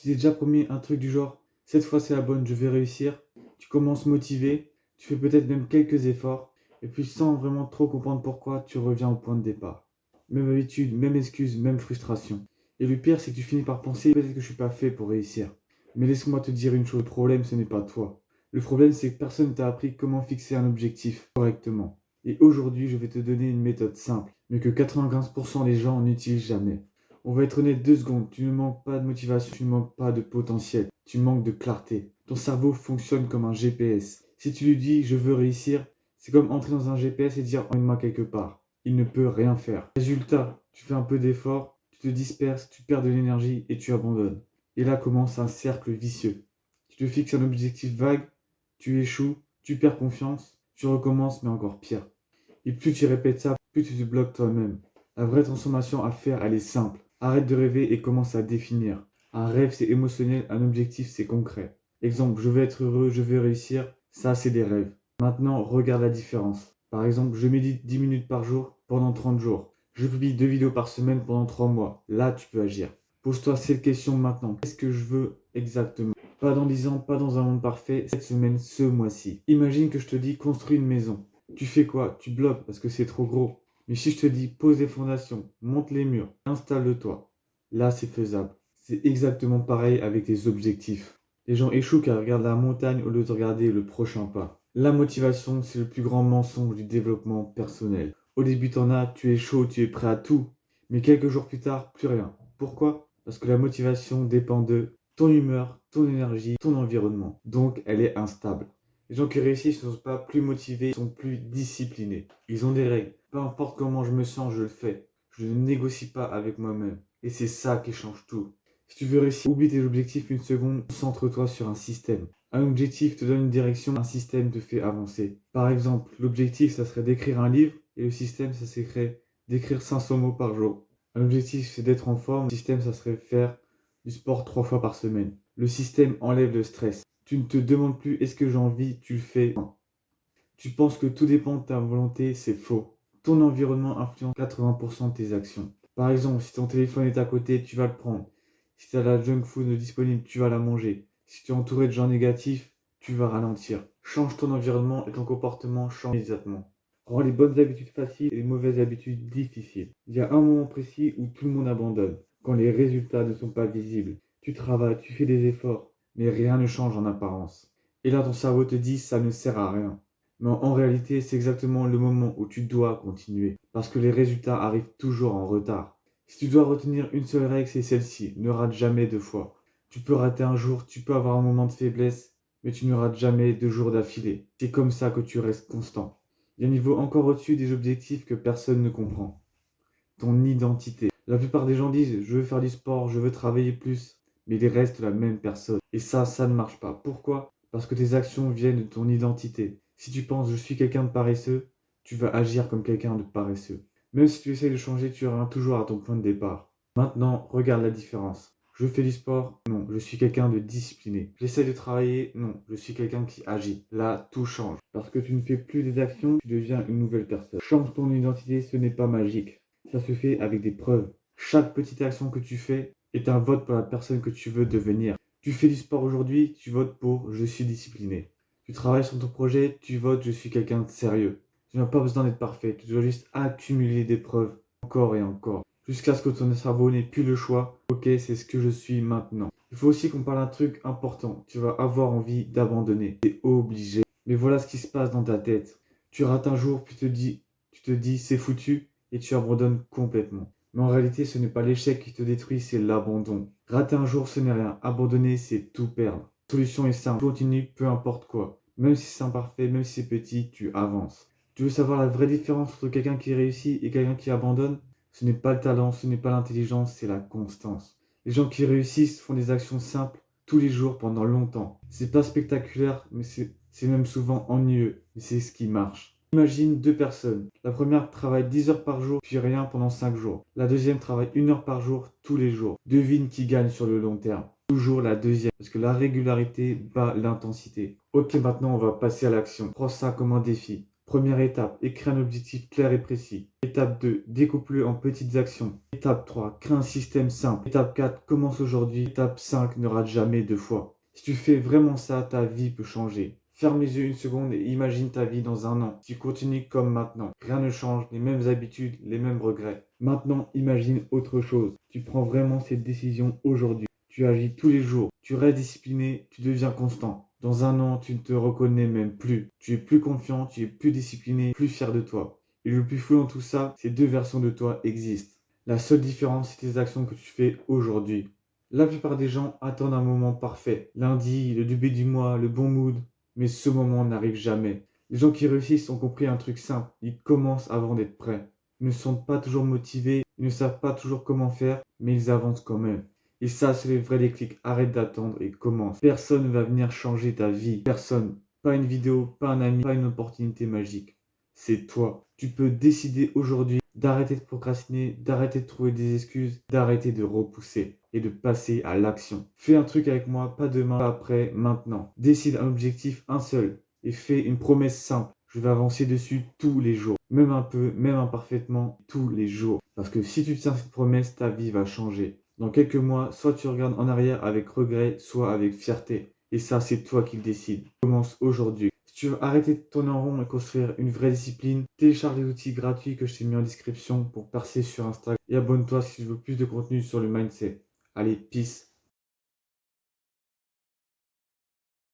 Tu t'es déjà promis un truc du genre, cette fois c'est la bonne, je vais réussir. Tu commences motivé, tu fais peut-être même quelques efforts, et puis sans vraiment trop comprendre pourquoi, tu reviens au point de départ. Même habitude, même excuse, même frustration. Et le pire, c'est que tu finis par penser, peut-être que je suis pas fait pour réussir. Mais laisse-moi te dire une chose, le problème, ce n'est pas toi. Le problème, c'est que personne ne t'a appris comment fixer un objectif correctement. Et aujourd'hui, je vais te donner une méthode simple, mais que 95% des gens n'utilisent jamais. On va être honnête 2 secondes, tu ne manques pas de motivation, tu ne manques pas de potentiel, tu manques de clarté. Ton cerveau fonctionne comme un GPS. Si tu lui dis je veux réussir, c'est comme entrer dans un GPS et dire emmène-moi quelque part. Il ne peut rien faire. Résultat, tu fais un peu d'effort, tu te disperses, tu perds de l'énergie et tu abandonnes. Et là commence un cercle vicieux. Tu te fixes un objectif vague, tu échoues, tu perds confiance, tu recommences mais encore pire. Et plus tu répètes ça, plus tu te bloques toi-même. La vraie transformation à faire, elle est simple. Arrête de rêver et commence à définir. Un rêve, c'est émotionnel, un objectif, c'est concret. Exemple, je veux être heureux, je veux réussir, ça, c'est des rêves. Maintenant, regarde la différence. Par exemple, je médite 10 minutes par jour pendant 30 jours. Je publie 2 vidéos par semaine pendant 3 mois. Là, tu peux agir. Pose-toi cette question maintenant. Qu'est-ce que je veux exactement? Pas dans 10 ans, pas dans un monde parfait, cette semaine, ce mois-ci. Imagine que je te dis construis une maison. Tu fais quoi? Tu bloques parce que c'est trop gros. Mais si je te dis pose les fondations, monte les murs, installe le toit, là c'est faisable. C'est exactement pareil avec tes objectifs. Les gens échouent car ils regardent la montagne au lieu de regarder le prochain pas. La motivation, c'est le plus grand mensonge du développement personnel. Au début, t'en as, tu es chaud, tu es prêt à tout. Mais quelques jours plus tard, plus rien. Pourquoi? Parce que la motivation dépend de ton humeur, ton énergie, ton environnement. Donc, elle est instable. Les gens qui réussissent ne sont pas plus motivés, ils sont plus disciplinés. Ils ont des règles. Peu importe comment je me sens, je le fais. Je ne négocie pas avec moi-même. Et c'est ça qui change tout. Si tu veux réussir, oublie tes objectifs une seconde, concentre-toi sur un système. Un objectif te donne une direction, un système te fait avancer. Par exemple, l'objectif, ça serait d'écrire un livre, et le système, ça serait d'écrire 500 mots par jour. Un objectif, c'est d'être en forme. Le système, ça serait faire du sport 3 fois par semaine. Le système enlève le stress. Tu ne te demandes plus est-ce que j'ai envie, tu le fais. Tu penses que tout dépend de ta volonté, c'est faux. Ton environnement influence 80% de tes actions. Par exemple, si ton téléphone est à côté, tu vas le prendre. Si tu as la junk food disponible, tu vas la manger. Si tu es entouré de gens négatifs, tu vas ralentir. Change ton environnement et ton comportement change immédiatement. Rends les bonnes habitudes faciles et les mauvaises habitudes difficiles. Il y a un moment précis où tout le monde abandonne, quand les résultats ne sont pas visibles. Tu travailles, tu fais des efforts, mais rien ne change en apparence. Et là, ton cerveau te dit ça ne sert à rien. Mais en réalité, c'est exactement le moment où tu dois continuer, parce que les résultats arrivent toujours en retard. Si tu dois retenir une seule règle, c'est celle-ci, ne rate jamais 2 fois. Tu peux rater un jour, tu peux avoir un moment de faiblesse, mais tu ne rates jamais 2 jours d'affilée. C'est comme ça que tu restes constant. Il y a un niveau encore au-dessus des objectifs que personne ne comprend. Ton identité. La plupart des gens disent, je veux faire du sport, je veux travailler plus, mais ils restent la même personne. Et ça ne marche pas. Pourquoi? Parce que tes actions viennent de ton identité. Si tu penses je suis quelqu'un de paresseux, tu vas agir comme quelqu'un de paresseux. Même si tu essayes de changer, tu reviens toujours à ton point de départ. Maintenant, regarde la différence. Je fais du sport? Non, je suis quelqu'un de discipliné. J'essaie de travailler? Non, je suis quelqu'un qui agit. Là, tout change. Parce que tu ne fais plus des actions, tu deviens une nouvelle personne. Change ton identité, ce n'est pas magique. Ça se fait avec des preuves. Chaque petite action que tu fais est un vote pour la personne que tu veux devenir. Tu fais du sport aujourd'hui, tu votes pour je suis discipliné. Tu travailles sur ton projet, tu votes je suis quelqu'un de sérieux. Tu n'as pas besoin d'être parfait, tu dois juste accumuler des preuves encore et encore. Jusqu'à ce que ton cerveau n'ait plus le choix. Ok, c'est ce que je suis maintenant. Il faut aussi qu'on parle d'un truc important. Tu vas avoir envie d'abandonner. C'est obligé. Mais voilà ce qui se passe dans ta tête. Tu rates un jour, puis tu te dis c'est foutu et tu abandonnes complètement. Mais en réalité, ce n'est pas l'échec qui te détruit, c'est l'abandon. Rater un jour, ce n'est rien. Abandonner, c'est tout perdre. La solution est simple. Tu continues, peu importe quoi. Même si c'est imparfait, même si c'est petit, tu avances. Tu veux savoir la vraie différence entre quelqu'un qui réussit et quelqu'un qui abandonne? Ce n'est pas le talent, ce n'est pas l'intelligence, c'est la constance. Les gens qui réussissent font des actions simples tous les jours pendant longtemps. C'est pas spectaculaire, mais c'est même souvent ennuyeux. Mais c'est ce qui marche. Imagine 2 personnes. La première travaille 10 heures par jour, puis rien pendant 5 jours. La deuxième travaille 1 heure par jour, tous les jours. Devine qui gagne sur le long terme. Toujours la deuxième, parce que la régularité bat l'intensité. Ok, maintenant on va passer à l'action. Prends ça comme un défi. Première étape, écris un objectif clair et précis. Étape 2, découpe-le en petites actions. Étape 3, crée un système simple. Étape 4, commence aujourd'hui. Étape 5, ne rate jamais 2 fois. Si tu fais vraiment ça, ta vie peut changer. Ferme les yeux une seconde et imagine ta vie dans un an. Tu continues comme maintenant. Rien ne change, les mêmes habitudes, les mêmes regrets. Maintenant, imagine autre chose. Tu prends vraiment cette décision aujourd'hui. Tu agis tous les jours. Tu restes discipliné, tu deviens constant. Dans un an, tu ne te reconnais même plus. Tu es plus confiant, tu es plus discipliné, plus fier de toi. Et le plus fou dans tout ça, ces deux versions de toi existent. La seule différence, c'est tes actions que tu fais aujourd'hui. La plupart des gens attendent un moment parfait. Lundi, le début du mois, le bon mood. Mais ce moment n'arrive jamais. Les gens qui réussissent ont compris un truc simple. Ils commencent avant d'être prêts. Ils ne sont pas toujours motivés, ils ne savent pas toujours comment faire, mais ils avancent quand même. Et ça, c'est le vrai déclic. Arrête d'attendre et commence. Personne ne va venir changer ta vie. Personne. Pas une vidéo, pas un ami, pas une opportunité magique. C'est toi. Tu peux décider aujourd'hui d'arrêter de procrastiner, d'arrêter de trouver des excuses, d'arrêter de repousser et de passer à l'action. Fais un truc avec moi, pas demain, pas après, maintenant. Décide un objectif, un seul, et fais une promesse simple. Je vais avancer dessus tous les jours, même un peu, même imparfaitement, tous les jours. Parce que si tu tiens cette promesse, ta vie va changer. Dans quelques mois, soit tu regardes en arrière avec regret, soit avec fierté. Et ça, c'est toi qui le décides. Commence aujourd'hui. Si tu veux arrêter de tourner en rond et construire une vraie discipline, télécharge les outils gratuits que je t'ai mis en description pour percer sur Instagram. Et abonne-toi si tu veux plus de contenu sur le mindset. Allez, peace.